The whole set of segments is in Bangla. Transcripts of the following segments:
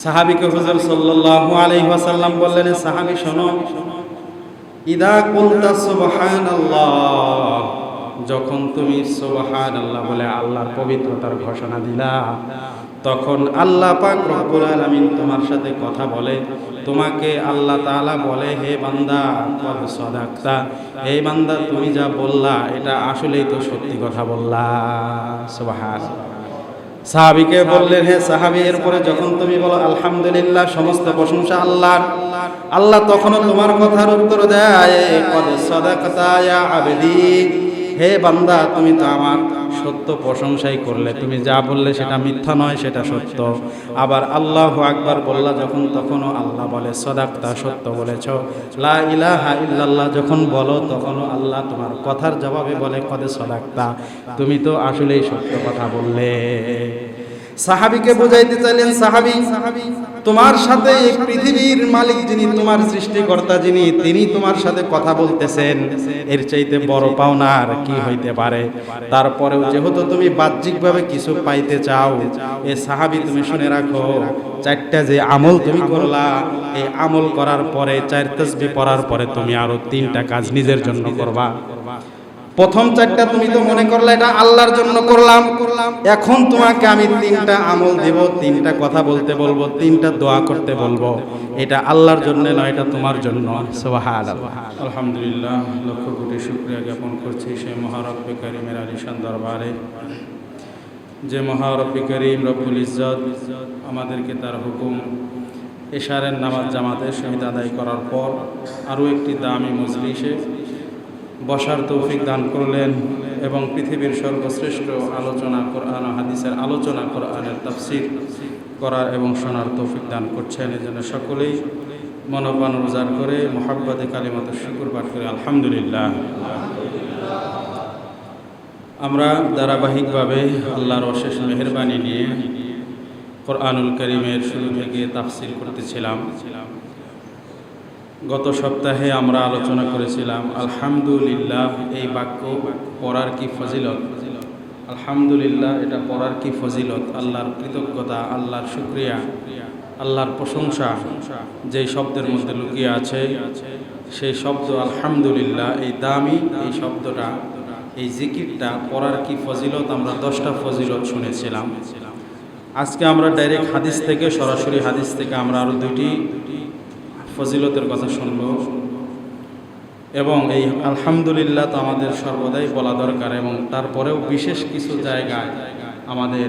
সাহাবীকে হুজুর সাল্লাল্লাহু আলাইহি ওয়াসাল্লাম বললেন, সাহাবী শোনো, ইদা কুলতা সুবহানাল্লাহ, যখন তুমি সুবহানাল্লাহ বলে আল্লাহর পবিত্রতার ঘোষণা দিলা, তখন আল্লাহ পাক রব্বুল আলামিন তোমার সাথে কথা বলে। তোমাকে আল্লাহ তাআলা বলে, হে বান্দা, কদ সাদাকতা, হে বান্দা তুমি যা বললা এটা আসলেই তো সত্যি কথা বললা। সুবহানাল্লাহ। সাহাবীকে বললেন, হে সাহাবী, এরপরে যখন তুমি বলো আলহামদুলিল্লাহ, সমস্ত প্রশংসা আল্লাহর, আল্লাহ তখনও তোমার কথার উত্তর দেয়, কদ সাদাকতা ইয়া আবদি, হে বান্দা তুমি তো আমার সত্য প্রশংসাই করলে, তুমি যা বললে সেটা মিথ্যা নয়, সেটা সত্য। আবার আল্লাহু আকবার বললা যখন, তখনও আল্লাহ বলে সাদাকতা, সত্য বলেছ। লা ইলাহা ইল্লাল্লাহ যখন বলো, তখনও আল্লাহ তোমার কথার জবাবে বলে, কদ সাদাকতা, তুমি তো আসলেই সত্য কথা বললে। সাহাবীকে বুঝাইতে চাইলেন, সাহাবী, তোমার সাথে এই পৃথিবীর মালিক যিনি, তোমার সৃষ্টিকর্তা যিনি, তিনি তোমার সাথে কথা বলতেছেন, এর চাইতে বড় পাওনা আর কি হইতে পারে? তারপরেও যেহেতু তুমি বাহ্যিকভাবে কিছু পাইতে চাও, এ সাহাবী তুমি শুনে রাখো, চারটা যে আমল তুমি করলা, এই আমল করার পরে, 4 তাসবিহ পড়ার পরে তুমি আরো 3টা কাজ নিজের জন্য করবা। প্রথম 4টা তুমি তো মনে করলে এটা আল্লাহর জন্য করলাম, এখন তোমাকে আমি 3টা আমল দেব, 3টা কথা বলতে বলবো, 3টা দোয়া করতে বলবো। এটা আল্লাহর জন্য নয়, এটা তোমার জন্য। সুবহানাল্লাহ। আলহামদুলিল্লাহ, লক্ষ কোটি শুকরিয়া জ্ঞাপন করছি সেই মহারব্বে কারীমের আলিশান দরবারে, যে মহারব্বে কারীম রব্বুল ইজ্জত আমাদেরকে তার হুকুম এশারের নামাজ জামাতের সহিত আদায় করার পর আরও একটি দামি মজলিসে বসার তৌফিক দান করলেন এবং পৃথিবীর সর্বশ্রেষ্ঠ আলোচনা কোরআন ও হাদিসের আলোচনা, কোরআনের তাফসীর করার এবং শোনার তৌফিক দান করছেন। এই জন্য সকলেই মনোবান উজাড় করে মুহাব্বতে কালিমাতুশ শুকর পাঠ করে আলহামদুলিল্লাহ। আমরা ধারাবাহিকভাবে আল্লাহর অশেষ মেহেরবানি নিয়ে কোরআনুল কারীমের শুরু থেকে তাফসীর করতেছিলাম। গত সপ্তাহে আমরা আলোচনা করেছিলাম আলহামদুলিল্লাহ, এই বাক্য পড়ার কি ফজিলত। আলহামদুলিল্লাহ, এটা পড়ার কি ফজিলত, আল্লাহর কৃতজ্ঞতা, আল্লাহর শুকরিয়া, আল্লাহর প্রশংসা যেই শব্দের মধ্যে লুকিয়ে আছে, সেই শব্দ আলহামদুলিল্লাহ, এই দামি এই শব্দটা, এই জিকিরটা পড়ার কি ফজিলত, আমরা 10টা ফজিলত শুনেছিলাম। আজকে আমরা ডাইরেক্ট হাদিস থেকে, সরাসরি হাদিস থেকে আমরা আরও 2টি ফজিলতের কথা শুনব। এবং এই আলহামদুলিল্লাহ তো আমাদের সর্বদাই বলা দরকার, এবং তারপরেও বিশেষ কিছু জায়গায় আমাদের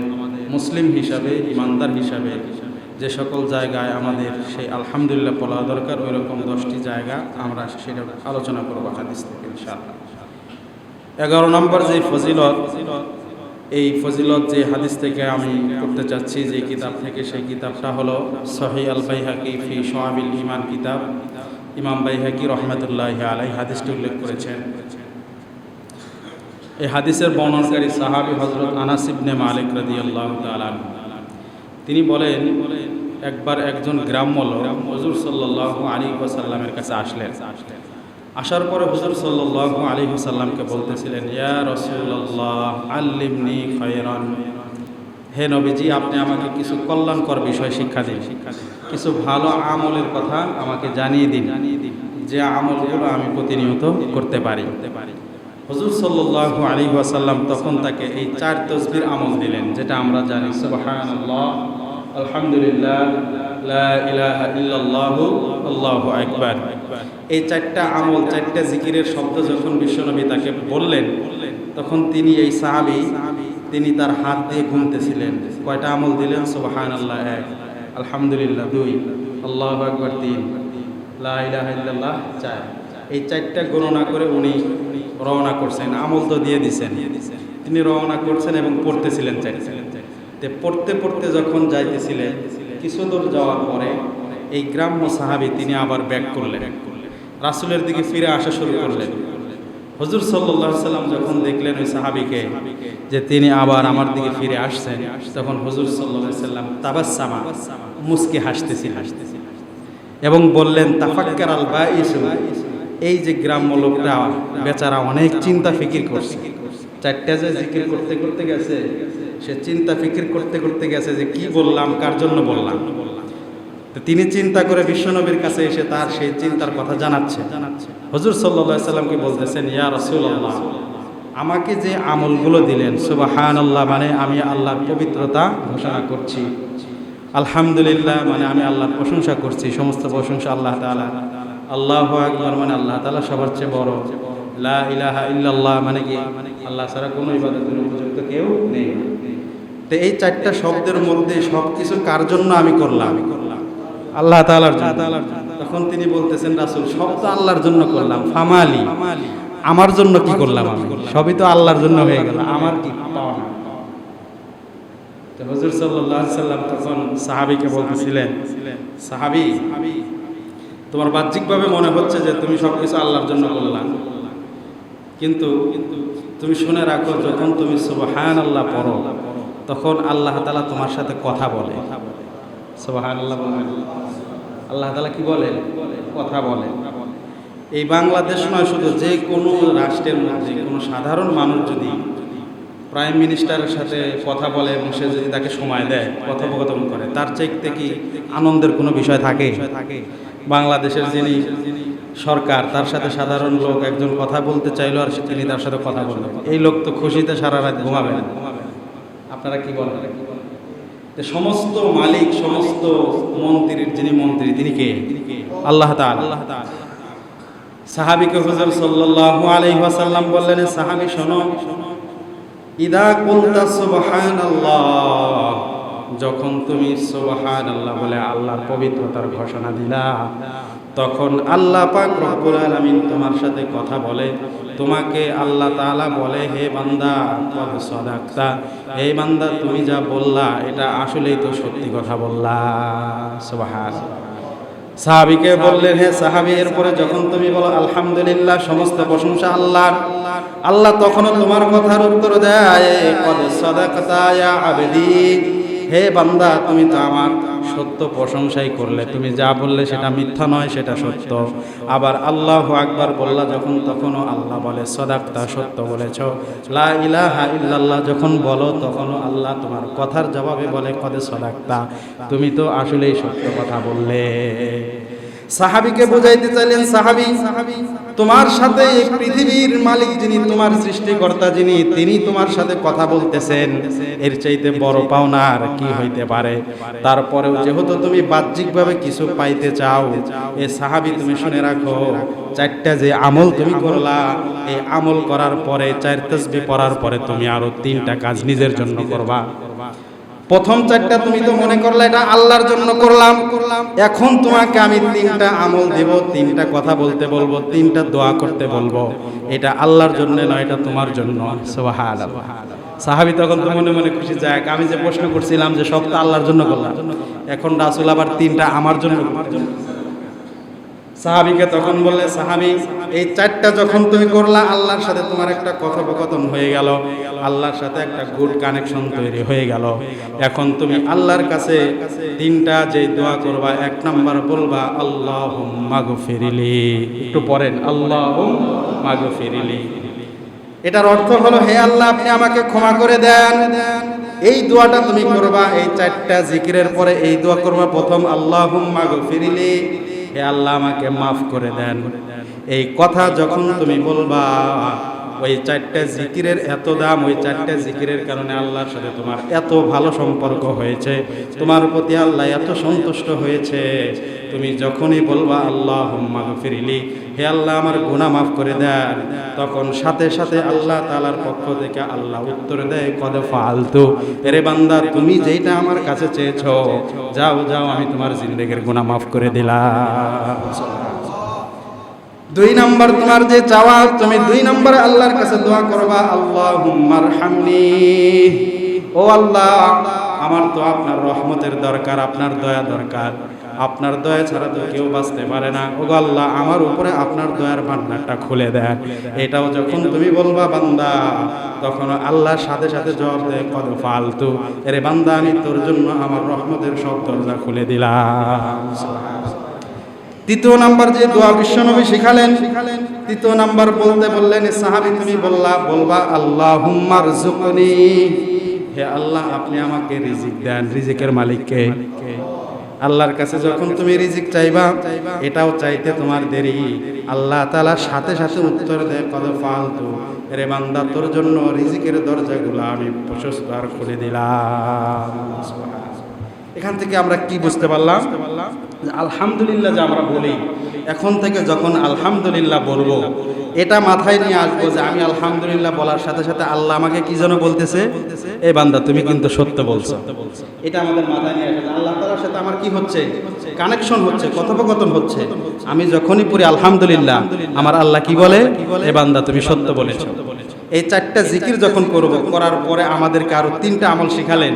মুসলিম হিসাবে, ইমানদার হিসাবে যে সকল জায়গায় আমাদের সেই আলহামদুলিল্লাহ বলা দরকার, ওই রকম 10টি জায়গা আমরা সেটা আলোচনা করব হাদিস থেকে ইনশাআল্লাহ। 11 নম্বর যে ফজিলত, এই ফজিলত যে হাদিস থেকে আমি করতে চাচ্ছি, যে কিতাব থেকে, সেই কিতাবটা হলো সহিহ আল বাইহাকি ফি শুআবিল ঈমান কিতাব। ইমাম বাইহাকি রহমাতুল্লাহি আলাইহি হাদিসটি উল্লেখ করেছেন। এই হাদিসের বর্ণনাকারী সাহাবী হযরত আনাস ইবনে মালিক রাদিয়াল্লাহু তাআলা। তিনি বলেন, একবার একজন গ্রাম্য লোক হুজুর সাল্লাল্লাহু আলাইহি ওয়াসাল্লামের কাছে আসলেন। আসার পরে হুজুর সাল্লাল্লাহু আলাইহি ওয়াসাল্লামকে বলতেছিলেন, ইয়া রাসূলুল্লাহ আল্লিমনি খায়রান, হে নবীজি, আপনি আমাকে কিছু কল্যাণকর বিষয় শিক্ষা দিন, কিছু ভালো আমলের কথা আমাকে জানিয়ে দিন, যে আমলগুলো আমি প্রতিনিয়ত করতে পারি। হুজুর সাল্লাল্লাহু আলাইহি ওয়াসাল্লাম তখন তাকে এই 4 তাসবির আমল দিলেন, যেটা আমরা জানি, সুবহানাল্লাহ, আলহামদুলিল্লাহ, লা ইলাহা ইল্লাল্লাহু, আল্লাহু আকবার। এই 4টা আমল, 4টা জিকিরের শব্দ যখন বিশ্বনবী তাকে বললেন, তখন তিনি, এই সাহাবী, তিনি তার হাত দিয়ে গুনতেছিলেন। কয়টা আমল দিলেন? সুবহানাল্লাহ 1, আলহামদুলিল্লাহ 2, আল্লাহু আকবার 3, লা ইলাহা ইল্লাল্লাহ 4। এই 4টা গণনা করে উনি রওনা করছেন। আমল তো দিয়ে দিছেন, তিনি রওনা করছেন এবং পড়তেছিলেন 4টা। পড়তে পড়তে যখন যাইতেছিলেন, কিছু দূর যাওয়ার পরে এই গ্রাম্য সাহাবী তিনি আবার ব্যাক করলেন, রাসূলের দিকে ফিরে আসা শুরু করলেন। হুজুর সাল্লাল্লাহু আলাইহি ওয়াসাল্লাম যখন দেখলেন ওই সাহাবীকে, যে তিনি আবার আমার দিকে ফিরে আসছেন, তখন হুজুর সাল্লাল্লাহু আলাইহি ওয়াসাল্লাম তাবাসসামা, মুস্কি হাসতেছিলেন এবং বললেন, তাফাক্কার আল বাইসু, এই যে গ্রাম্য লোকটা বেচারা অনেক চিন্তা ফিকির করছে, 4টা যে জিকির করতে করতে গেছে, সে চিন্তা ফিকির করতে করতে গেছে যে কি বললাম, কার জন্য বললাম। তো তিনি চিন্তা করে বিশ্বনবীর কাছে এসে তার সেই চিন্তার কথা জানাচ্ছে। হুজুর সাল্লাল্লাহু আলাইহি সাল্লামকে বলতেছেন, ইয়া রাসূলুল্লাহ, আমাকে যে আমলগুলো দিলেন, সুবহানাল্লাহ মানে আমি আল্লাহর পবিত্রতা ঘোষণা করছি, আলহামদুলিল্লাহ মানে আমি আল্লাহর প্রশংসা করছি, সমস্ত প্রশংসা আল্লাহ তাআলা, আল্লাহু আকবার মানে আল্লাহ তাআলা সবার চেয়ে বড়, লা ইলাহা ইল্লাল্লাহ মানে কি আল্লাহ ছাড়া কোনো ইবাদতের উপযুক্ত কেউ নেই। তো এই চারটা শব্দের মধ্যে সবকিছু কার জন্য আমি করলাম? আল্লাহ তাআলার জন্য। তখন তিনি বলতেছেন, রাসূল সব তো আল্লাহর জন্য করলাম, ফামালি আমার জন্য কি করলাম? আমি সবই তো আল্লাহর জন্য হয়ে গেল, আমার কি পাওয়া? তো হুজুর সাল্লাল্লাহু আলাইহি সাল্লাম তখন সাহাবীকে বলতেছিলেন, সাহাবী, তোমার বাহ্যিকভাবে মনে হচ্ছে যে তুমি সবকিছু আল্লাহর জন্য করলাম, কিন্তু তুমি শুনে রাখো, যখন তুমি সুবহানাল্লাহ পড়ো তখন আল্লাহ তাআলা তোমার সাথে কথা বলে। সুবহানাল্লাহ বলেন, আল্লাহ তাআলা কি বলে? কথা বলে। এই বাংলাদেশ নয়, শুধু যে কোনো রাষ্ট্রের মধ্যে কোনো সাধারণ মানুষ যদি প্রাইম মিনিস্টারের সাথে কথা বলে এবং সে যদি তাকে সময় দেয়, কথোপকথন করে, তার চাইতে কি আনন্দের কোনো বিষয় থাকে? বাংলাদেশের যিনি সরকার, তার সাথে সাধারণ লোক একজন কথা বলতে চাইলো আর তিনি তার সাথে কথা বললেন, এই লোক তো খুশিতে সারা রাত ঘুমাবে না। আপনারা কি বলেন? সমস্ত মালিক, সমস্ত মন্ত্রীর যিনি মন্ত্রী, তিনি কে? আল্লাহ তাআলা। সাহাবীকে হুজুর সাল্লাল্লাহু আলাইহি ওয়াসাল্লাম বললেন, সাহাবী শোনো, ইদা কুলতা সুবহানাল্লাহ, যখন তুমি সুবহানাল্লাহ বলে আল্লাহর পবিত্রতার ঘোষণা দিলা, তখন আল্লাহ পাক রব্বুল আলামিন তোমার সাথে কথা বলে। তোমাকে আল্লাহ তাআলা বলে, হে বান্দা, কদ সাদাকতা, হে বান্দা তুমি যা বললা এটা আসলেই তো সত্যি কথা বললা। সুবহানাল্লাহ। সাহাবীকে বললেন, হে সাহাবী, এরপরে যখন তুমি বলো আলহামদুলিল্লাহ, সমস্ত প্রশংসা আল্লাহর, আল্লাহ তখনও তোমার কথার উত্তর দেয়, কদ সাদাকতা ইয়া আবদি, হে বান্দা তুমি তো আমার সত্য প্রশংসাই করলে, তুমি যা বললে সেটা মিথ্যা নয়, সেটা সত্য। আবার আল্লাহু আকবার বললা যখন, তখনও আল্লাহ বলে সাদাকতা, সত্য বলেছ। লা ইলাহা ইল্লাল্লাহ যখন বলো, তখনও আল্লাহ তোমার কথার জবাবে বলে কদ সাদাকতা, তুমি তো আসলেই সত্য কথা বললে। সাহাবীকে বুঝাইতে চাইলেন, সাহাবী, তোমার সাথে এই পৃথিবীর মালিক যিনি, তোমার সৃষ্টিকর্তা যিনি, তিনি তোমার সাথে কথা বলতেছেন, এর চাইতে বড় পাওনা আর কি হইতে পারে? তারপরেও যেহেতু তুমি বাহ্যিকভাবে কিছু পাইতে চাও, এ সাহাবী তুমি শুনে রাখো, চারটা যে আমল তুমি করলা, এই আমল করার পরে, 4 তাসবিহ পড়ার পরে তুমি আরো 3টা কাজ নিজের জন্য করবা। প্রথম 4টা তুমি তো মনে করলে এটা আল্লাহর জন্য করলাম, এখন তোমাকে আমি 3টা আমল দেব, 3টা কথা বলতে বলবো, 3টা দোয়া করতে বলবো, এটা আল্লাহর জন্য নয়, এটা তোমার জন্য। সুবহানাল্লাহ। সাহাবী তখন তো মনে মনে খুশি, যাক আমি যে প্রশ্ন করছিলাম যে সব তো আল্লাহর জন্য করলাম, এখন রাসূল আবার 3টা আমার জন্য। সাহাবীকে তখন বললে, সাহাবী, এই 4টা যখন তুমি করলা, আল্লাহর সাথে তোমার একটা কথোপকথন হয়ে গেল, আল্লাহর সাথে একটা গুড কানেকশন তৈরি হয়ে গেল। এখন তুমি আল্লাহর কাছে 3টা যে দোয়া করবা, 1 নাম্বার বলবা আল্লাহুম্মা গফিরলি, একটু পড়েন, আল্লাহুম্মা গফিরলি। এটার অর্থ হলো, হে আল্লাহ আপনি আমাকে ক্ষমা করে দেন। এই দোয়াটা তুমি করবা, এই 4টা জিকিরের পরে এই দোয়া করবা, প্রথম আল্লাহুম্মা গফিরলি, হে আল্লাহ আমাকে মাফ করে দেন। এই কথা যখন তুমি বলবা, ওই 4টা জিকিরের এত দাম, ওই 4টা জিকিরের কারণে আল্লাহর সাথে তোমার এত ভালো সম্পর্ক হয়েছে, তোমার প্রতি আল্লাহ এত সন্তুষ্ট হয়েছে, তুমি যখনই বলবা আল্লাহুম্মা গফিরলি, হে আল্লাহ আমার গুনাহ মাফ করে দেন, তখন সাথে সাথে আল্লাহ তাআলার পক্ষ থেকে আল্লাহ উত্তর দেয়, কদ ফালতু, এরে বান্দা তুমি যেটা আমার কাছে চেয়েছো, যাও যাও আমি তোমার জিন্দেগীর গুনাহ মাফ করে দিলাম। 2 নাম্বার তোমার যে চাওয়া, তুমি 2 নম্বরে আল্লাহর কাছে দোয়া করবা, আল্লাহুম্মারহামনি, ও আল্লাহ আমার তো আপনার রহমতের দরকার, আপনার দয়া দরকার, আপনার দয়া ছাড়া তো কেউ বাঁচতে পারে না। ও আল্লাহ আমার উপরে আপনার দয়ার ভান্ডারটা খুলে দেন। এটাও যখন তুমি বলবা বান্দা, তখন আল্লাহর সাথে সাথে জবাব দেয়, কদ ফালতু, এরে বান্দা আমি তোর জন্য আমার রহমতের সব দরজা খুলে দিলাম। 3 নাম্বার যে দোয়া বিশ্বনবী শিখালেন, 3 নাম্বার বলতে বললেন, সাহাবী তুমি বলবা আল্লাহুম্মারযুকনি, হে আল্লাহ আপনি আমাকে রিজিক দেন। রিজিকের মালিক কে? আল্লাহর কাছে যখন তুমি রিজিক চাইবা, এটাও চাইতে তোমার দেরি, আল্লাহ তাআলা সাথে সাথে উত্তর দেয়, কদ ফালতু, রে বান্দা তোর জন্য রিজিকের দরজাগুলো আমি প্রশস্ত আর খুলে দিলাম। এখান থেকে আমরা কি বুঝতে পারলাম? আলহামদুলিল্লাহ যে আমরা বলি, এখন থেকে যখন আলহামদুলিল্লাহ বলবো, এটা মাথায় নিয়ে আসবো যে আমি আলহামদুলিল্লাহ বলার সাথে সাথে আল্লাহ আমাকে কি যেন বলতেছে, এই বান্দা তুমি কিন্তু সত্য বলছো। এটা আমাদের মাথায় নিয়ে আসবে। আল্লাহ তাআলার সাথে আমার কি হচ্ছে? কানেকশন হচ্ছে, কথোপকথন হচ্ছে। আমি যখনই পড়ি আলহামদুলিল্লাহ, আমার আল্লাহ কি বলে, এই বান্দা তুমি সত্য বলেছো। এই চারটা জিকির যখন করব, করার পরে আমাদেরকে আরো তিনটা আমল শিখালেন,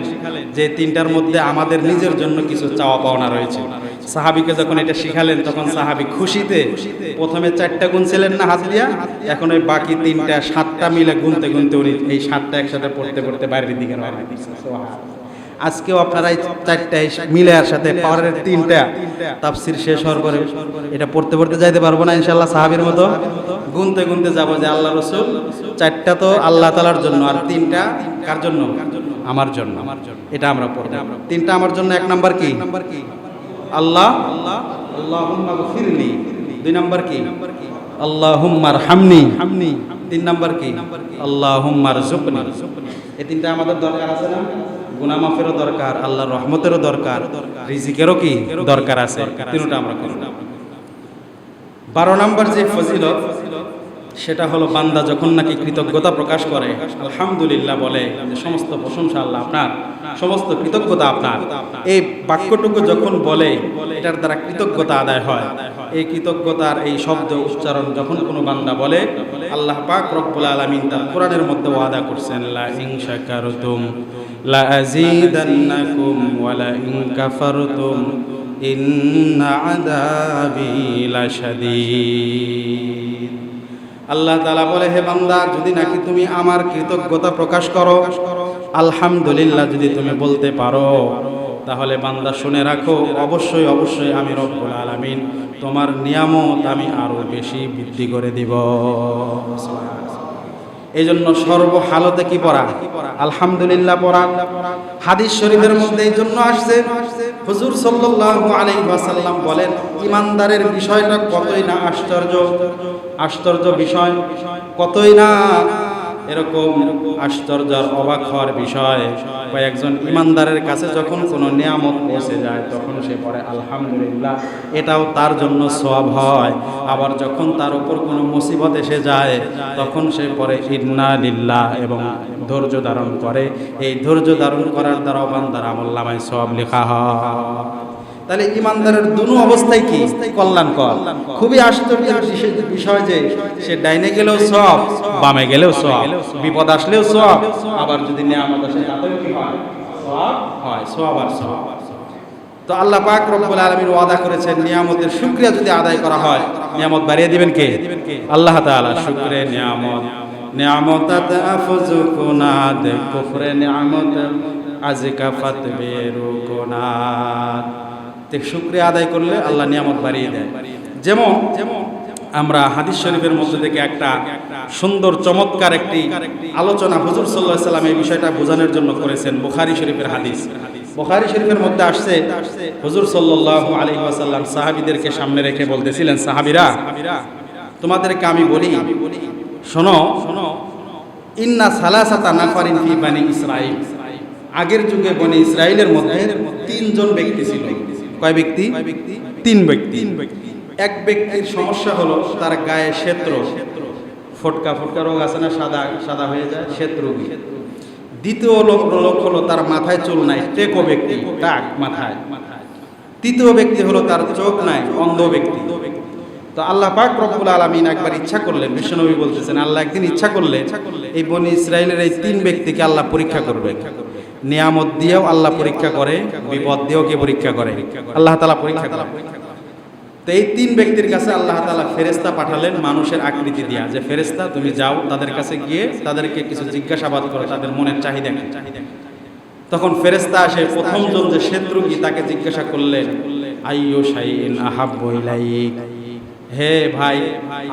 যে তিনটার মধ্যে আমাদের নিজের জন্য কিছু চাওয়া পাওনা রয়েছে। সাহাবীকে যখন এটা শিখালেন, তখন সাহাবী খুশিতে প্রথমে 4টা গুনছিলেন না হাত দিয়া, এখন ওই বাকি 3টা 7টা মিলে গুনতে গুনতে উনি এই 7টা একসাথে পড়তে পড়তে বাইরের দিকে রওনা দিয়েছেন। আজকেও আপনারা এই 4টায় মিলে আর সাথে পরের 3টা তাফসীর শেষ হওয়ার পরে এটা পড়তে পড়তে যাইতে পারবো না ইনশাআল্লাহ? সাহাবীর মতো গুনতে গুনতে যাব যে আল্লাহ রাসূল 4টা তো আল্লাহ তাআলার জন্য, আর 3টা কার জন্য? আমার জন্য। এটা আমরা পড়ব। 3টা আমার জন্য। 1 নাম্বার কি? আল্লাহ, আল্লাহুম্মা গফিরলি। 2 নাম্বার কি? আল্লাহুম্মা আরহামনি। 3 নাম্বার কি? আল্লাহুম্মা আরযুকনি। এই 3টা আমাদের দরকার আছে না? গুনাহ মাফেরও দরকার, আল্লাহর রহমতেরও দরকার, রিজিকেরও কি দরকার আছে। 3টা আমরা করব। 12 নাম্বার যে ফজিলত, সেটা হলো বান্দা যখন নাকি কৃতজ্ঞতা প্রকাশ করে, আলহামদুলিল্লাহ বলে, যে সমস্ত প্রশংসা আল্লাহ আপনার, সমস্ত কৃতজ্ঞতা আপনার, এই বাক্যটুকু যখন বলে, এটার দ্বারা কৃতজ্ঞতা আদায় হয়। এই কৃতজ্ঞতার এই শব্দ উচ্চারণ যখন কোনো বান্দা বলে, আল্লাহ পাক রব্বুল আলামিন তার কোরআনের মধ্যে ওয়াদা করছেন, লা ইন শাকারতুম লা আযীদান্নাকুম ওয়া লা ইন কাফারতুম ইন্না আযাবি লাশাদীদ। আল্লাহ তাআলা বলে, হে বান্দা, যদি নাকি তুমি আমার কৃতজ্ঞতা প্রকাশ করো, আলহামদুলিল্লাহ যদি তুমি বলতে পারো, তাহলে বান্দা শুনে রাখো, অবশ্যই অবশ্যই আমি রব্বুল আলামিন তোমার নিয়ামত আমি আরো বেশি বৃদ্ধি করে দিব। এই জন্য সর্বহালতে কি পড়া? আলহামদুলিল্লাহ পড়া। হাদিস শরীফের মধ্যে এই জন্য আসছে, হুজুর সাল্লাল্লাহু আলাইহি ওয়াসাল্লাম বলেন, ইমানদারের বিষয়টা কতই না আশ্চর্য বিষয়, কতই না এরকম আশ্চর্য আর অবাক হওয়ার বিষয়। কয়েকজন ইমানদারের কাছে যখন কোনো নিয়ামত পৌঁছে যায়, তখন সে পড়ে আলহামদুলিল্লাহ, এটাও তার জন্য সওয়াব হয়। আবার যখন তার উপর কোনো মুসিবত এসে যায়, তখন সে পড়ে ইন্না লিল্লাহ এবং ধৈর্য ধারণ করে। এই ধৈর্য ধারণ করার দ্বারা বান্দার আমলনামায় সওয়াব লেখা হয়। তাহলে ইমানদারের দুনো অবস্থায় কি কল্যাণকর। খুবই আশ্চর্যের বিষয় যে সে ডাইনে গেলেও সওয়াব, বামে গেলেও সওয়াব, বিপদ আসলেও সওয়াব, আবার যদি নিয়ামত আসে তাতেও কি হয়? সওয়াব হয়, সওয়াব আর সওয়াব। তো আল্লাহ পাক রব্বুল আলামিন ওয়াদা করেছেন, নিয়ামতের শুকরিয়া যদি আদায় করা হয়, নিয়ামত বাড়িয়ে দিবেন কে? আল্লাহ তাআলা। শুকরে নিয়ামত, নিয়ামতাত আফযুকুনাদ, কুফরে নিয়ামত আযকাফাত বেরুকুনাদ। শুকরিয়া আদায় করলে আল্লাহ নিয়ামত বাড়িয়ে দেয়। যেমন আমরা হাদিস শরীফের মধ্যে থেকে একটা সুন্দর চমৎকার একটি আলোচনা হুজুর সাল্লাল্লাহু আলাইহি ওয়াসাল্লাম এই বিষয়টা বোঝানোর জন্য করেছেন। বুখারী শরীফের হাদিস। বুখারী শরীফের মধ্যে আসছে, হুজুর সাল্লাল্লাহু আলাইহি ওয়াসাল্লাম সাহাবীদেরকে সামনে রেখে বলতেছিলেন, সাহাবীরা, তোমাদেরকে আমি বলি, শোনো, ইন্না সালাসাতা নাফারিন ফি বানি ইসরাঈল। আগের যুগে বনি ইসরাইলের মধ্যে 3 জন ব্যক্তি ছিল। কয় ব্যক্তি? 3 ব্যক্তি। এক ব্যক্তির সমস্যা হলো তার গায়ে শ্বেত রোগ, ফটকা রোগ আছে না, সাদা হয়ে যায়, শ্বেত রোগী। দ্বিতীয় লোক হলো তার মাথায় চুল নাই, টেকো ব্যক্তি, টাক মাথায়। তৃতীয় ব্যক্তি হলো তার চোখ নাই, অন্ধ ব্যক্তি। তো আল্লাহ পাক রব্বুল আলামিন একবার ইচ্ছা করলেন, বিশ্বনবী বলতেছেন, আল্লাহ একদিন ইচ্ছা করলে এই বনি ইসরাইলের এই 3 ব্যক্তিকে আল্লাহ পরীক্ষা করবে। নিয়ামত দিয়েও আল্লাহ পরীক্ষা করে, বিপদ দিয়েও কে পরীক্ষা করে? আল্লাহ তাআলা পরীক্ষা করে। তো এই 3 ব্যক্তির কাছে আল্লাহ তাআলা ফেরেশতা পাঠালেন মানুষের আকৃতি দিয়া, যে ফেরেশতা তুমি যাও তাদের কাছে গিয়ে তাদেরকে কিছু জিজ্ঞাসাবাদ করো, তাদের মনের চাহিদা কি। তখন ফেরেশতা আসে, প্রথম জন যে শত্রু কি তাকে জিজ্ঞাসা করলেন, আইয়ু শাইইন আহাব্বু ইলাইক, হে ভাই,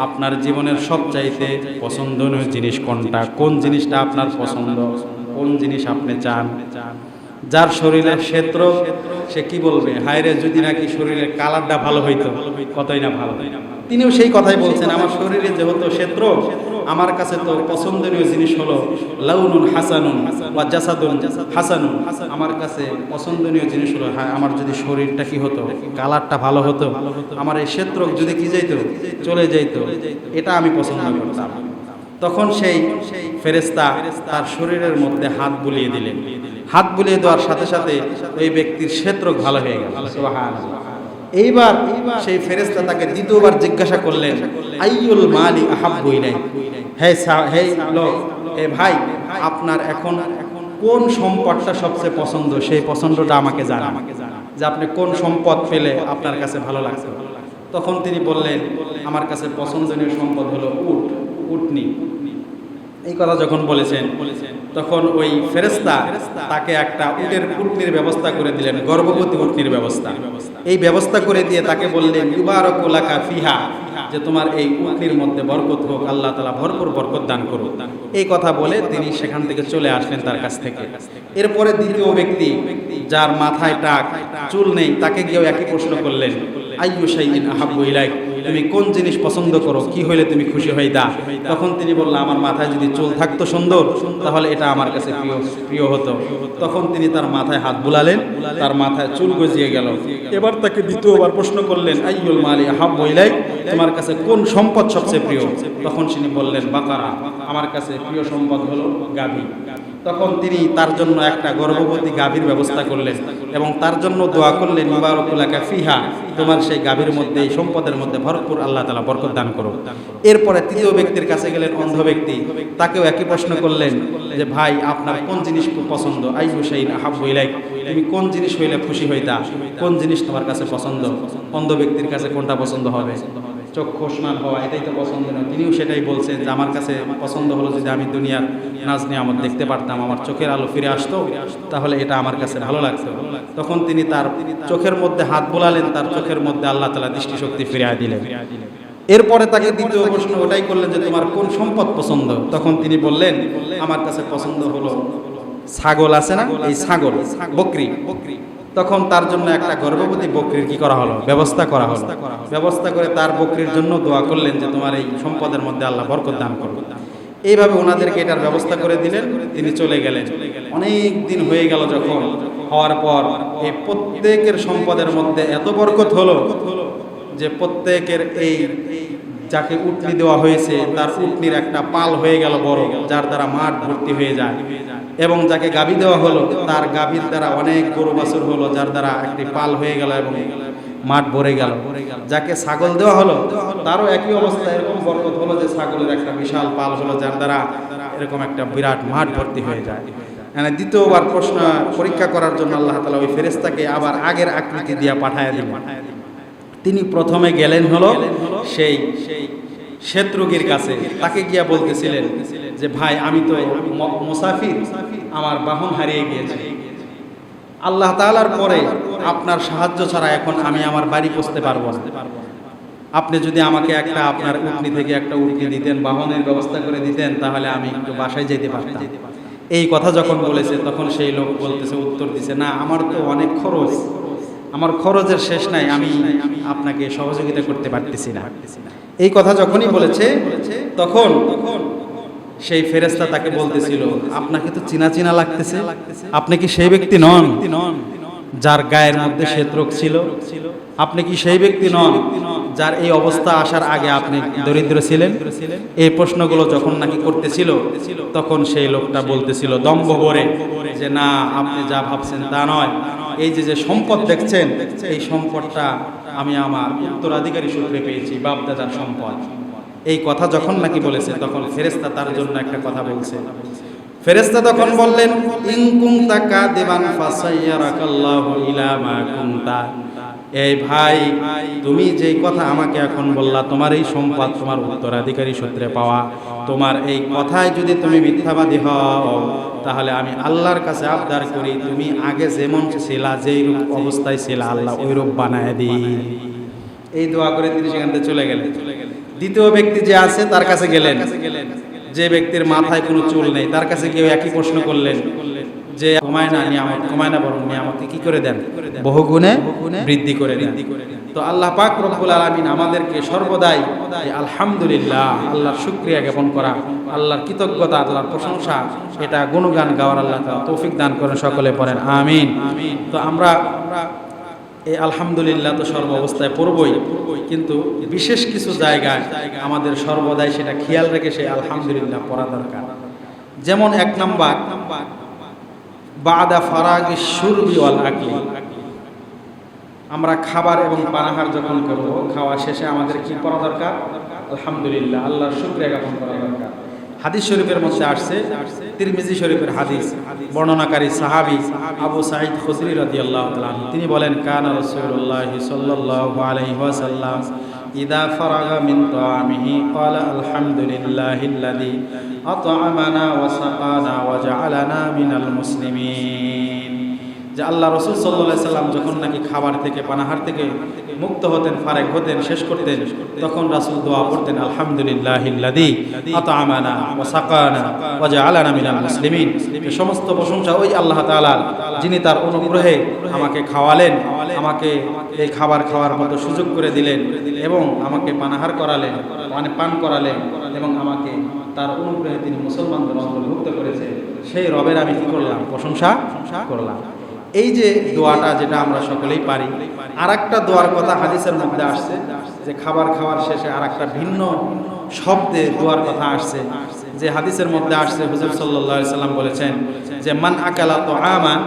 আপনার জীবনের সবচাইতে পছন্দনীয় জিনিস কোনটা? কোন জিনিসটা আপনার পছন্দ? কোন জিনিস আপনি চান? যার শরীরের ক্ষেত্র, সে কি বলবে, হায়রে যদি নাকি শরীরের কালারটা ভালো হইতো, কতই না ভালো। তিনিও সেই কথাই বলছেন, আমার শরীরে যেহেতু ক্ষেত্র, আমার কাছে তো পছন্দনীয় জিনিস হলো লাউনুন হাসানুন ওয়া জাসাদুন হাসানুন, আমার কাছে পছন্দনীয় জিনিস হলো হ্যাঁ আমার যদি শরীরটা কি হতো, কালারটা ভালো হতো, আমার এই ক্ষেত্র যদি কি যাইতো, চলে যাইতো, এটা আমি পছন্দ করতাম। তখন সেই ফেরেশতা তার শরীরের মধ্যে হাত বুলিয়ে দিলেন। হাত বুলিয়ে দেওয়ার সাথে সাথে ওই ব্যক্তির ক্ষেত্র ভালো হয়ে গেল। সুবহানাল্লাহ। এইবার সেই ফেরেশতা তাকে দ্বিতীয়বার জিজ্ঞাসা করলেন, আইয়ুল মালি আহাব্বু ইলাইক, হে লোক, হে ভাই, আপনার এখন কোন সম্পদটা সবচেয়ে পছন্দ, সেই পছন্দটা আমাকে জানান, যে আপনি কোন সম্পদ পেলে আপনার কাছে ভালো লাগছে। তখন তিনি বললেন, আমার কাছে পছন্দনীয় সম্পদ হলো উটনি। এই কথা যখন বলেছেন, তখন ওই ফেরেশতা তাকে একটা উটনির ব্যবস্থা করে দিলেন, গর্ভবতী উটনির ব্যবস্থা। এই ব্যবস্থা করে দিয়ে তাকে বললেন, ইবারাকু লাকা ফিহা, যে তোমার এই উটনির মধ্যে বরকত হোক, আল্লাহ তাআলা ভরপুর বরকত দান করুন। এই কথা বলে তিনি সেখান থেকে চলে আসলেন তার কাছ থেকে। এরপরে দ্বিতীয় ব্যক্তি, যার মাথায় টাক, চুল নেই, তাকে গিয়েও একই প্রশ্ন করলেন, আইয়ু শাইইন আহাব্বু ইলাইক, তুমি কোন জিনিস পছন্দ করো, কি হইলে তুমি খুশি হইতা? তখন তিনি বললেন, আমার মাথায় যদি চুল থাকতো সুন্দর, তাহলে এটা আমার কাছে প্রিয় হতো। তখন তিনি তার মাথায় হাত বুলালেন, তার মাথায় চুল গজিয়ে গেল। এবার তাকে দ্বিতীয়বার প্রশ্ন করলেন, আইয়ুল মালি আহাব্বু ইলাইক, তোমার কাছে কোন সম্পদ সবচেয়ে প্রিয়? তখন তিনি বললেন, বাকারা, আমার কাছে প্রিয় সম্পদ হলো গাভী। তখন তিনি তার জন্য একটা গর্ভবতী গাভীর ব্যবস্থা করলেন এবং তার জন্য দোয়া করলেন, ইবারাকু লাকা ফিহা, তোমার সেই গাভীর মধ্যে, এই সম্পদের মধ্যে ভরপুর আল্লাহ তাআলা বরকত দান করুন। এরপরে তৃতীয় ব্যক্তির কাছে গেলেন, অন্ধ ব্যক্তি, তাকেও একই প্রশ্ন করলেন যে ভাই, আপনার কোন জিনিস খুব পছন্দ? আইয়ু শাইইন আহাব্বু ইলাইক, তুমি কোন জিনিস হইলে খুশি হইতা, কোন জিনিস তোমার কাছে পছন্দ? অন্ধ ব্যক্তির কাছে কোনটা পছন্দ হবে? চক্ষুষ্মান হওয়া, এটাই তো পছন্দ নয়। তিনিও সেটাই বলছেন যে আমার কাছে পছন্দ হলো যদি আমি দুনিয়ার নাজ নিয়ামত দেখতে পারতাম, আমার চোখের আলো ফিরে আসতো, তাহলে এটা আমার কাছে ভালো লাগতো। তখন তিনি তার চোখের মধ্যে হাত বোলালেন, তার চোখের মধ্যে আল্লাহ তাআলা দৃষ্টিশক্তি ফিরিয়ে দিলেন। এরপরে তাকে দ্বিতীয় প্রশ্ন ওটাই করলেন যে তোমার কোন সম্পদ পছন্দ? তখন তিনি বললেন, আমার কাছে পছন্দ হলো ছাগল আছে না, এই ছাগল, বকরি। তখন তার জন্য একটা গর্ভবতী বকরির কি করা হলো, ব্যবস্থা করা হলো। ব্যবস্থা করে তার বকরির জন্য দোয়া করলেন যে তোমার এই সম্পদের মধ্যে আল্লাহ বরকত দান করুন। এইভাবে ওনাদেরকে এটার ব্যবস্থা করে দিলেন, তিনি চলে গেলেন। অনেক দিন হয়ে গেল, যখন হওয়ার পর এই প্রত্যেকের সম্পদের মধ্যে এত বরকত হলো যে প্রত্যেকের এই যাকে উটনি দেওয়া হয়েছে তার উটনির একটা পাল হয়ে গেল বড়, যার দ্বারা মাঠ ভর্তি হয়ে যায়। এবং যাকে গাভী দেওয়া হলো, তার গাভীর দ্বারা অনেক গরু বাছুর হলো, যার দ্বারা একটি পাল হয়ে গেল এবং মাঠ ভরে গেল। যাকে ছাগল দেওয়া হলো, তারও একই অবস্থা, এরকম বরকত হলো যে ছাগলের একটা বিশাল পাল হলো, যার দ্বারা এরকম একটা বিরাট মাঠ ভর্তি হয়ে যায়। মানে দ্বিতীয়বার প্রশ্ন পরীক্ষা করার জন্য আল্লাহ তাআলা ওই ফেরেশতাকে আবার আগের আকৃতি দিয়ে পাঠায় দিলেন। তিনি প্রথমে গেলেন হলো সেই শ্বেতরোগীর কাছে, তাকে গিয়া বলতেছিলেন যে ভাই, আমি তো মুসাফির, আমার বাহন হারিয়ে গিয়েছে, আল্লাহ তাআলার পরে আপনার সাহায্য ছাড়া এখন আমি আমার বাড়ি পৌঁছতে পারবো না। আপনি যদি আমাকে একটা আপনার উটনি থেকে একটা উটনি দিতেন, বাহনের ব্যবস্থা করে দিতেন, তাহলে আমি একটু বাসায় যেতে পারতাম। এই কথা যখন বলেছে, তখন সেই লোক বলতেছে, উত্তর দিছে, না, আমার তো অনেক খরচ, আমার খরচের শেষ নাই, আমি আপনাকে সহযোগিতা করতে পারতেছি না। এই কথা যখনই বলেছে, তখন সেই ফেরেশতা তাকে বলতেছিল, আপনাকে তো চিনা চিনা লাগতেছে, আপনি কি সেই ব্যক্তি নন যার গায়ের মধ্যে শ্বেতরোগ ছিল? আপনি কি সেই ব্যক্তি নন যার এই অবস্থা আসার আগে আপনি দরিদ্র ছিলেন? এই প্রশ্নগুলো যখন নাকি করতেছিল, তখন সেই লোকটা বলতেছিল দম্ভ ভরে যে না, আপনি যা ভাবছেন তা নয়, এই যে সম্পদ দেখছেন, এই সম্পদটা আমি আমার উত্তরাধিকারী সূত্রে পেয়েছি, বাপদাদার সম্পদ। এই কথা যখন নাকি বলেছে, তখন ফেরেশতা তার জন্য একটা কথা বলছে। ফেরেশতা তখন বললেন, ইন কুনতা কাদিবান ফাসাইয়ারাকাল্লাহু ইলা মা কুনতা। এই ভাই, তুমি যে কথা আমাকে এখন বললা, তোমার এই সম্পদ তোমার উত্তরাধিকারী সূত্রে পাওয়া, তোমার এই কথায় যদি তুমি মিথ্যাবাদী হও, তাহলে আমি আল্লাহর কাছে আবদার করি, তুমি আগে যেমন ছিলা, যেই রূপ অবস্থায় ছিলা, আল্লাহ ওই রূপ বানায় দিই। এই দোয়া করে তিনি সেখান থেকে চলে গেলেন। দ্বিতীয় ব্যক্তি যে আছে তার কাছে গেলেন, যে ব্যক্তির মাথায় কোনো চুল নেই, তার কাছে কেউ একই প্রশ্ন করলেন যে কমায় না নিয়ামত কমায় না, বরং নিয়ামতকে কি করে দেন, বহুগুণে বৃদ্ধি করে দেন। তো আল্লাহ পাক রব্বুল আলামিন আমাদেরকে সর্বদাই আলহামদুলিল্লাহ, আল্লাহর শুকরিয়া জ্ঞাপন করা, আল্লাহর কৃতজ্ঞতা, আল্লাহর প্রশংসা, এটা গুণগান গাওয়ার আল্লাহ তাআলা তৌফিক দান করেন। সকলে পড়েন আমিন। তো আমরা এই আলহামদুলিল্লাহ তো সর্ব অবস্থায় পড়বই, কিন্তু বিশেষ কিছু জায়গায় আমাদের সর্বদাই সেটা খেয়াল রেখে সেই আলহামদুলিল্লাহ পড়া দরকার। যেমন 1 নাম্বার, বাদা ফারাগি শুরবি ওয়াল আকলি। আমরা খাবার এবং পানাহার যখন করব, খাওয়া শেষে আমাদের কি পড়া দরকার? আলহামদুলিল্লাহ, আল্লাহর শুকরিয়া জ্ঞাপন করা দরকার। হাদিস শরীফের মধ্যে আসছে, তিরমিজি শরীফের হাদিস, বর্ণনাকারী সাহাবী আবু সাঈদ খুদরি রাদিয়াল্লাহু তাআলা আনহু, তিনি বলেন, কানা রাসূলুল্লাহ সাল্লাল্লাহু আলাইহি ওয়াসাল্লাম ইদা ফারাগা মিন তাআমিহি ক্বালা আলহামদুলিল্লাহিল্লাযী আত'আমানা ওয়া সাকানা ওয়া জাআলানা মিনাল মুসলিমিন। যে আল্লাহ রাসূল সাল্লাল্লাহু আলাইহি সাল্লাম যখন নাকি খাবার থেকে, পানাহার থেকে মুক্ত হতেন, ফারেক হতেন, শেষ করতেন, তখন রাসূল দোয়া পড়তেন, আলহামদুলিল্লাহিল্লাযী আত'আমানা ওয়া সাকানা ওয়া জাআলানা মিনাল মুসলিমিন। সমস্ত প্রশংসা ওই আল্লাহ তাআলার, যিনি তার অনুগ্রহে আমাকে খাওয়ালেন, আমাকে এই খাবার খাওয়ার মতো সুযোগ করে দিলেন, এবং আমাকে পানাহার করালেন, মানে পান করালেন, এবং আমাকে তার অনুগ্রহে তিনি মুসলমানদের অন্তর্ভুক্ত করেছেন। সেই রবের আমি কি করলাম? প্রশংসা করলাম। এই যে দোয়াটা, যেটা আমরা সকলেই পারি। আর একটা দোয়ার কথা হাদিসের মধ্যে আসছে, যে খাবার খাওয়ার শেষে আর একটা ভিন্ন শব্দে দোয়ার কথা আসছে, যে হাদিসের মধ্যে আসছে, হুজুর সাল্লাল্লাহু আলাইহি সাল্লাম বলেছেন যে মান আকালা তুআমান,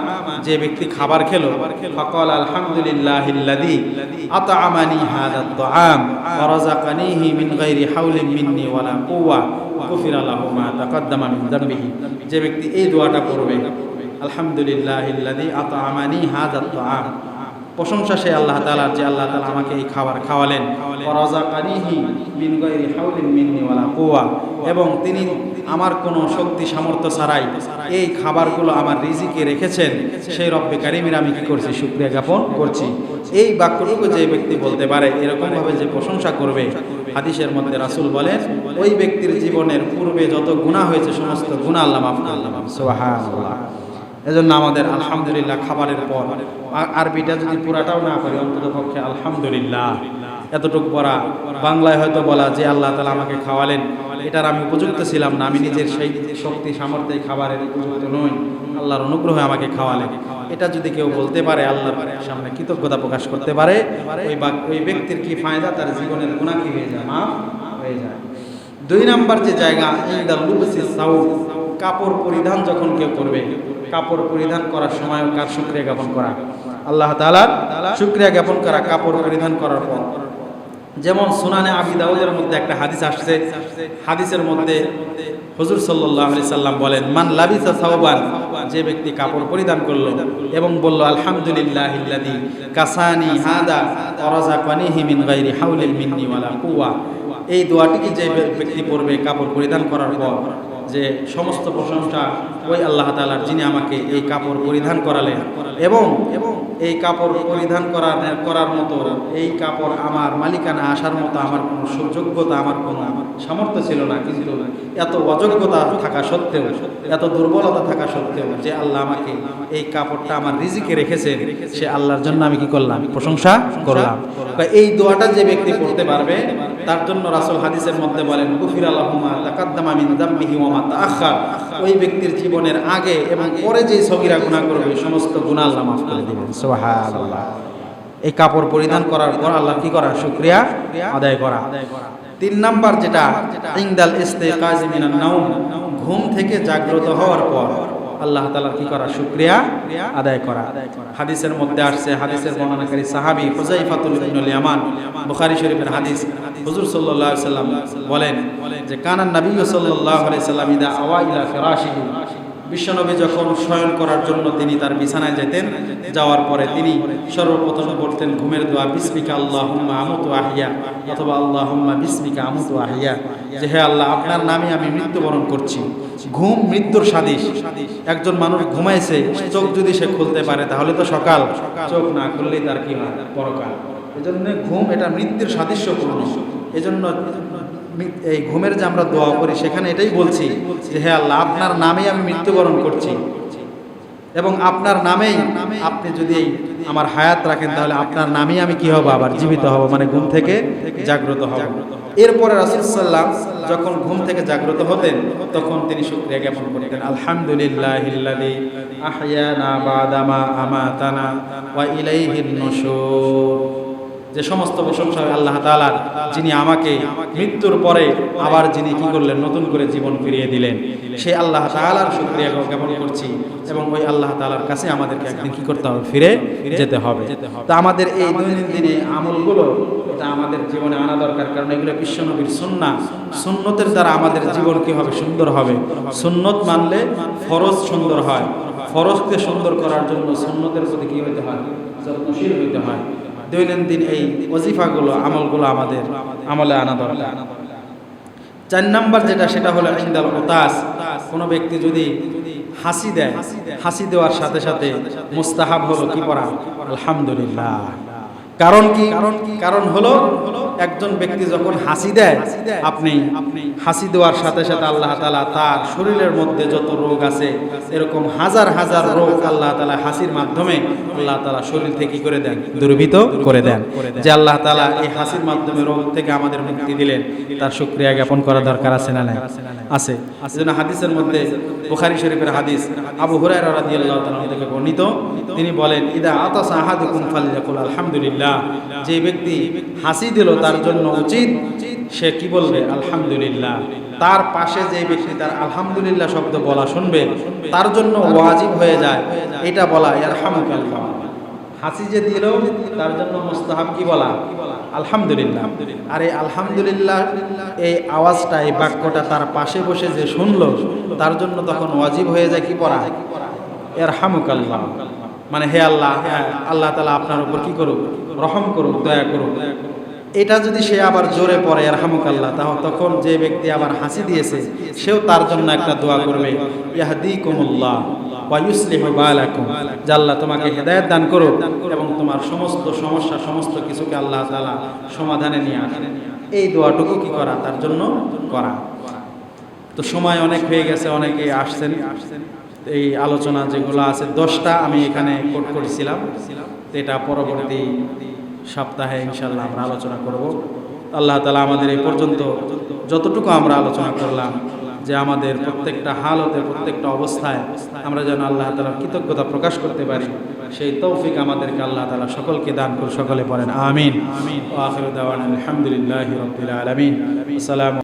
যে ব্যক্তি খাবার খেলো, ফাকাল আলহামদুলিল্লাহিল্লাযী আত'আমানি হাযা তুআম ওয়া রাযাকানিহি মিন গায়রি হাওলিন মিন্নি ওয়ালা কুওয়া গুফিরা লাহু মা তাকাদ্দামা মিন যামবিহি। যে ব্যক্তি এই দোয়াটা পড়বে, আলহামদুলিল্লাহিল্লাযী আত'আমানি হাযা তুআম, প্রশংসা সেই আল্লাহ তাআলার, যে আল্লাহ তাআলা আমাকে এই খাবার খাওয়ালেন, ওয়া রাযাকানিহি মিন গায়রি হাওলিন মিন্নি ওয়ালা কুওয়া, এবং তিনি আমার কোনো শক্তি সামর্থ্য ছাড়াই এই খাবারগুলো আমার রিজিকে রেখেছেন, সেই রব্বে কারীমের আমি কি করছি? শুকরিয়া জ্ঞাপন করছি। এই বাক্যটুকু যে ব্যক্তি বলতে পারে, এরকম ভাবে যে প্রশংসা করবে, হাদিসের মধ্যে রাসূল বলেন, ওই ব্যক্তির জীবনের পূর্বে যত গুনাহ হয়েছে সমস্ত গুনাহ আল্লাহ মাফ করে দিবেন। সুবহানাল্লাহ। এজন্য আমাদের আলহামদুলিল্লাহ খাবারের পর, আরবিটা যদি পুরাটাও না করি, অন্তত পক্ষে আলহামদুলিল্লাহ এতটুকু পড়া, বাংলায় হয়তো বলা যে আল্লাহ তাআলা আমাকে খাওয়ালেন, এটার আমি উপযুক্ত ছিলাম না, আমি নিজের সেই শক্তি সামর্থ্যে খাবারের উপযুক্ত নই, আল্লাহর অনুগ্রহে আমাকে খাওয়ালেন, এটা যদি কেউ বলতে পারে, আল্লাহর সামনে কৃতজ্ঞতা প্রকাশ করতে পারে, ওই ব্যক্তির কি ফায়দা? তার জীবনের গুনাহ কি হয়ে যায়? মাফ হয়ে যায়। 2 নাম্বার যে জায়গা, ইনদা লুবসি সাউব, কাপড় পরিধান যখন কেউ করবে, কাপড় পরিধান করার সময় কার শুকরিয়া জ্ঞাপন করা? আল্লাহ তাআলার শুকরিয়া জ্ঞাপন করা কাপড় পরিধান করার পর। যেমন সুনানে আবি দাউদের মধ্যে একটা হাদিস আসছে, হাদিসের মধ্যে হুজুর সাল্লাল্লাহু আলাইহি সাল্লাম বলেন, মান লাবিসা সাওবান, যে ব্যক্তি কাপড় পরিধান করলো এবং বলল আলহামদুলিল্লাহিল্লাযী কাসানি হাদা ওয়া রাযাকানিহি মিন গায়রি হাওলিন মিন্নি ওয়ালা কুওয়া। এই দোয়াটিকে যে ব্যক্তি পড়বে কাপড় পরিধান করার পর, যে সমস্ত প্রশংসা ওই আল্লাহ তাআলার, যিনি আমাকে এই কাপড় পরিধান করালেন, এবং এই কাপড় পরিধান করার মতো, এই কাপড় আমার মালিকানা আসার মতো আমার কোনো যোগ্যতা, আমার কোনো সামর্থ্য ছিল না, কিন্তু এত অযোগ্যতা থাকা সত্ত্বেও, এত দুর্বলতা থাকা সত্ত্বেও যে আল্লাহ আমাকে এই কাপড়টা আমার রিজিকে রেখেছেন, সে আল্লাহর জন্য আমি কি করলাম? প্রশংসা করলাম। এই দোয়াটা যে ব্যক্তি পড়তে পারবে, তার জন্য রাসূল হাদিসের মধ্যে বলেন, গুফিরা লাহু মা তাকাদ্দামা মিন যামবিহি ওয়া মা তাআখার। ওই ব্যক্তির জীবনের আগে এবং পরে যে সগীরা গুনাহ করবে, সমস্ত গুনাহ আল্লাহ মাফ করে দিবেন। সুবহানাল্লাহ। এই কাপড় পরিধান করার পর আল্লাহ কি করা? শুকরিয়া আদায় করা। 3 নাম্বার যেটা, ইনদাল ইস্তিকাজ মিনান নাওম, ঘুম থেকে জাগ্রত হওয়ার পর আল্লাহ তাআলার কি করা? শুকরিয়া আদায় করা। হাদিসের মধ্যে আসছে, হাদিসের বর্ণনাকারী সাহাবী হুযায়ফাতুল ইবনুল ইয়ামান, বুখারী শরীফের হাদিস, হুজুর সাল্লাল্লাহু আলাইহি সাল্লাম বলেন যে কানান নবী সাল্লাল্লাহু আলাইহি সাল্লাম ইদা আওয়া ইলা ফিরাশিহি, বিশ্বনবী যখন শয়ন করার জন্য তিনি তার বিছানায় যেতেন, যাওয়ার পরে তিনি সর্বপ্রথম পড়তেন ঘুমের দোয়া, বিসমিকা আল্লাহুম্মা আমুতু আহিয়া, অথবা আল্লাহুম্মা বিসমিকা আমুতু আহিয়া, যে হে আল্লাহ, আপনার নামে আমি মৃত্যুবরণ করছি। ঘুম মৃত্যুর সাদৃশ। একজন মানুষ ঘুমাইছে, চোখ যদি সে খুলতে পারে তাহলে তো সকাল, চোখ না খুললেই তার কি হয়? পরকাল। এজন্য ঘুম এটা মৃত্যুর সাদৃশ্যপূর্ণ। এজন্য এই ঘুমের যে আমরা দোয়া করি, সেখানে এটাই বলছি যে হে আল্লাহ, আপনার নামে আমি মৃত্যুবরণ করছি। এবং আপনার নামেই আপনি যদি আমার হায়াত রাখেন তাহলে আপনার নামেই আমি কি হব, আবার জীবিত হব, মানে ঘুম থেকে জাগ্রত হব। এরপরে রাসূল সাল্লাল্লাহু আলাইহি ওয়াসাল্লাম যখন ঘুম থেকে জাগ্রত হতেন তখন তিনি শুকরিয়া জ্ঞাপন করতেন, আলহামদুলিল্লাহিল্লাযী আহইয়ানা বা'দামা আমাতানা ওয়া ইলাইহিন নুশুর। যে সমস্ত প্রশংসা আল্লাহ তাআলার, যিনি আমাকে মৃত্যুর পরে আবার যিনি কি করলেন, নতুন করে জীবন ফিরিয়ে দিলেন। সেই আল্লাহ তাআলার শুকরিয়া জ্ঞাপন করছি এবং ওই আল্লাহ তাআলার কাছে আমাদেরকে একদিন কি করতে হবে, ফিরে যেতে হবে। তো আমাদের এই দৈনন্দিন আমলগুলো এটা আমাদের জীবনে আনা দরকার, কারণ এগুলো বিশ্বনবীর সুন্নাহ। সুন্নতের দ্বারা আমাদের জীবন কি হবে, সুন্দর হবে। সুন্নত মানলে ফরজ সুন্দর হয়, ফরজকে সুন্দর করার জন্য সুন্নতের প্রতি কি হইতে হয়, যত্নশীল হইতে হয়। দৈনন্দিন এই ওজিফাগুলো, আমলগুলো আমাদের আমলে আনা দরকার। 4 নাম্বার যেটা, সেটা হলো ইনদাল উতাস। কোনো ব্যক্তি যদি হাসি দেয়, হাসি দেওয়ার সাথে সাথে মুস্তাহাব হলো কি পড়া, আলহামদুলিল্লাহ। কারণ কি? কারণ হলো একজন ব্যক্তি যখন হাসি দেয়, আপনি হাসি দেওয়ার সাথে সাথে আল্লাহ তাআলা তার শরীরের মধ্যে যত রোগ আছে, এরকম হাজার হাজার রোগ আল্লাহ তাআলা হাসির মাধ্যমে আল্লাহ তাআলা শরীর থেকে কি করে দেন, দূরীভূত করে দেন। যে আল্লাহ তাআলা এই হাসির মাধ্যমে রোগ থেকে আমাদের মুক্তি দিলেন, তার শুকরিয়া জ্ঞাপন করা দরকার আছে না নাই? আছে। সেজন্য হাদিসের মধ্যে, বুখারী শরীফের হাদিস, আবু হুরায়রা রাদিয়াল্লাহু তাআলা থেকে বর্ণিত, তিনি বলেন, ইদা আতাসা আহাদুকুম ফালইয়াকুল আলহামদুলিল্লাহ। যে ব্যক্তি হাসি দিল তার জন্য উচিত সে কি বলবে, আলহামদুলিল্লাহ। তার পাশে যে ব্যক্তি তার আলহামদুলিল্লাহ শব্দ বলা শুনবে, তার জন্য ওয়াজিব হয়ে যায় এটা বলা, ইয়ারহামুকাল্লাহ। হাসি যে দিল তার জন্য মুস্তাহাব কি বলা, আলহামদুলিল্লাহ। আর এই আলহামদুলিল্লাহ এই আওয়াজটা, এই বাক্যটা তার পাশে বসে যে শুনলো, তার জন্য তখন ওয়াজিব হয়ে যায় কি পড়া, ইয়ারহামুকাল্লাহ। মানে হে আল্লাহ, আল্লাহ তাআলা আপনার উপর কি করুক, রহম করুক, দয়া করুক। এটা যদি সে আবার জোরে পড়ে ইয়ারহামুকাল্লাহ, তাহলে তখন যে ব্যক্তি আবার হাসি দিয়েছে সেও তার জন্য একটা দোয়া করবে, ইয়াহদিকুমুল্লাহ ওয়া ইউসলিহু বালাকুম। যে আল্লাহ তোমাকে হেদায়েত দান করুক এবং তোমার সমস্ত সমস্যা, সমস্ত কিছুকে আল্লাহ তাআলা সমাধানে নিয়ে আসেন। এই দোয়াটুকু কি করা, তার জন্য করা। তো সময় অনেক হয়ে গেছে, অনেকে আসছেন। এই আলোচনা যেগুলো আছে 10টা আমি এখানে কোট করেছিলাম, এটা পরবর্তী সপ্তাহে ইনশাআল্লাহ আমরা আলোচনা করব। আল্লাহ তাআলা আমাদের এই পর্যন্ত যতটুকু আমরা আলোচনা করলাম, যে আমাদের প্রত্যেকটা হালতে, প্রত্যেকটা অবস্থায় আমরা যেন আল্লাহ তাআলার কৃতজ্ঞতা প্রকাশ করতে পারি, সেই তৌফিক আমাদেরকে আল্লাহ তাআলা সকলকে দান করুন। সকলে পড়েন আমিন। ওয়া আখিরু দাওয়ানা আলহামদুলিল্লাহি রাব্বিল আলামিন। আসসালামু